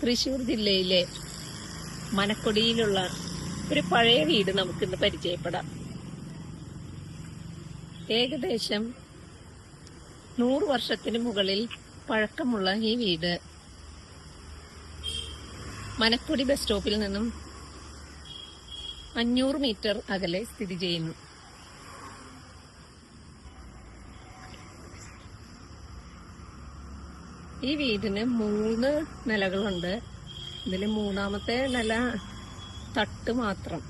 തൃശ്ശൂർ ജില്ലയിലെ മനക്കൊടിയിലുള്ള ഒരു പഴയ വീട് നമുക്കിന്ന് പരിചയപ്പെടാം. ഏകദേശം 100 വർഷത്തിന് മുകളിൽ പഴക്കമുള്ള ഈ വീട് മനക്കൊടി ബസ് സ്റ്റോപ്പിൽ നിന്നും 500 മീറ്റർ അകലെ സ്ഥിതി ചെയ്യുന്നു. ഈ വീടിന് 3 നിലകളുണ്ട്. ഇതിൽ 3ാമത്തെ നില തട്ട് മാത്രം.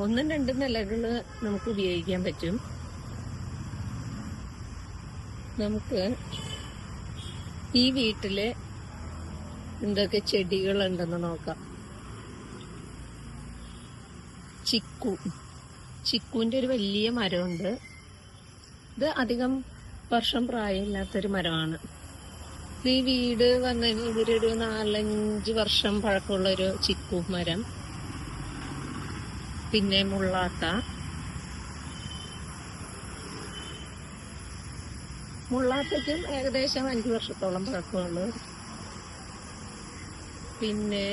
1ഉം 2ഉം നിലകള് നമുക്ക് ഉപയോഗിക്കാൻ പറ്റും. നമുക്ക് ഈ വീട്ടില് എന്തൊക്കെ ചെടികളുണ്ടെന്ന് നോക്കാം. ചിക്കുവിന്റെ ഒരു വലിയ മരമുണ്ട്. ഇത് അധികം വർഷം പ്രായമില്ലാത്തൊരു മരമാണ്. ഈ വീട് വന്നതിന് ഇവരൊരു 4-5 വർഷം പഴക്കമുള്ളൊരു ചിക്കു മരം. പിന്നെ മുള്ളാത്തയ്ക്കും ഏകദേശം 5 വർഷത്തോളം പഴക്കമുള്ളു. പിന്നെ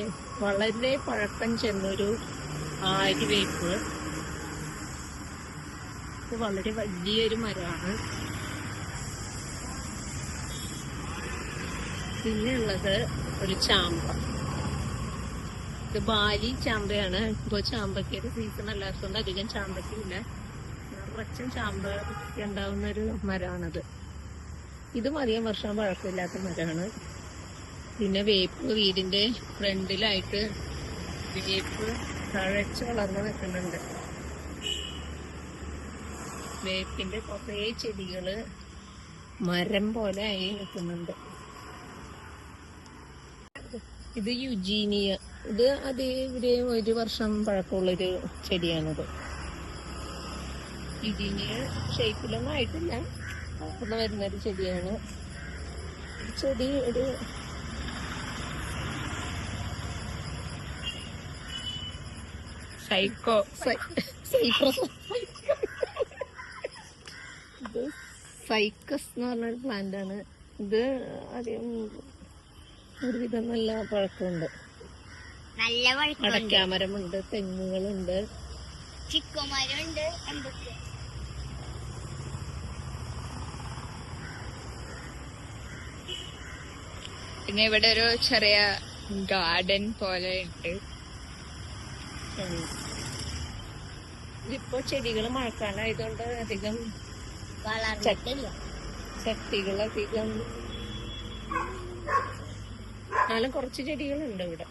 വളരെ പഴക്കം ചെന്നൊരു ആര്യവേപ്പ്. ഇത് വളരെ വലിയൊരു മരമാണ്. പിന്നെ ഉള്ളത് ഒരു ചാമ്പ. ഇത് ബാലി ചാമ്പയാണ്. ഇപ്പോൾ ചാമ്പയ്ക്കൊരു സീസൺ അല്ലാത്തതുകൊണ്ട് അധികം ചാമ്പയ്ക്കില്ല. കുറച്ചും ചാമ്പ ഉണ്ടാവുന്ന ഒരു മരമാണത്. ഇതും അധികം വർഷം പഴക്കമില്ലാത്ത മരമാണ്. പിന്നെ വേപ്പ്, വീടിന്റെ ഫ്രണ്ടിലായിട്ട് വേപ്പ് തഴച്ച് വളർന്ന് നിൽക്കുന്നുണ്ട്. വേപ്പിന്റെ കുറേ ചെടികള് മരം പോലെ ആയി നിൽക്കുന്നുണ്ട്. ഇത് യുജീനിയ. ഇത് ഇവിടെ 1 വർഷം പഴക്കമുള്ളൊരു ചെടിയാണിത്. യുജീനിയ ഷേപ്പിലൊന്നും ആയിട്ടില്ല, അവിടെ വരുന്നൊരു ചെടിയാണ്. ചെടി ഒരു ഇത് സൈക്കസ് എന്ന് പറഞ്ഞൊരു പ്ലാന്റ് ആണ്. ഇത് അധികം ഒരുവിധം നല്ല പഴക്കമുണ്ട്. അടയ്ക്കാമരമുണ്ട്, തെങ്ങുകളുണ്ട്, ചിക്കുമരമുണ്ട്. പിന്നെ ഇവിടെ ഒരു ചെറിയ ഗാർഡൻ പോലെ ഉണ്ട്. ഇപ്പൊ ചെടികൾ മഴക്കാലമായതുകൊണ്ട് അധികം ചട്ടികളധികം, എന്നാലും കുറച്ച് ചെടികളുണ്ട് ഇവിടെ.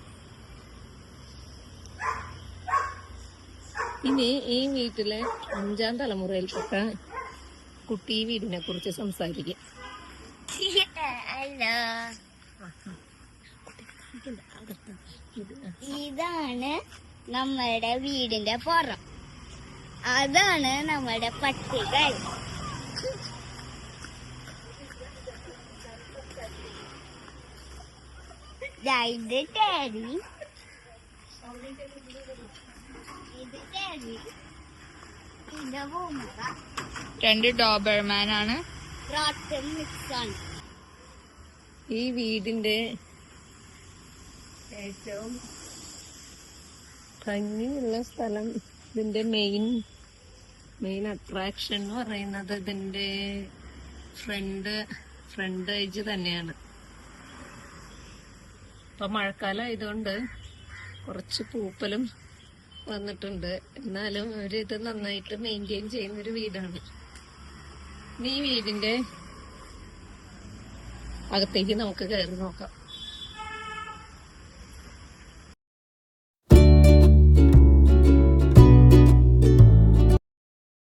ഇനി ഈ വീട്ടിലെ 5ാം തലമുറയിൽപ്പെട്ട കുട്ടി ഈ വീടിനെ കുറിച്ച് സംസാരിക്കും. ഇതാണ് നമ്മുടെ വീടിന്റെ പുറം. അതാണ് നമ്മുടെ പട്ടികൾ. ഇത് ടെറി. ഇത് ബൂമറ. 2 ഡോബർമാൻ ആണ്. ഈ വീടിന്റെ ഏറ്റവും ഭംഗിയുള്ള സ്ഥലം, ഇതിന്റെ മെയിൻ അട്രാക്ഷൻ എന്ന് പറയുന്നത് ഇതിന്റെ ഫ്രണ്ട് ഏജ് തന്നെയാണ്. ഇപ്പൊ മഴക്കാലം ആയതുകൊണ്ട് കുറച്ച് പൂപ്പലും വന്നിട്ടുണ്ട്. എന്നാലും ഇത് നന്നായിട്ട് മെയിൻറ്റെയിൻ ചെയ്യുന്നൊരു വീടാണ്. ഈ വീടിന്റെ അകത്തേക്ക് നമുക്ക് കയറി നോക്കാം.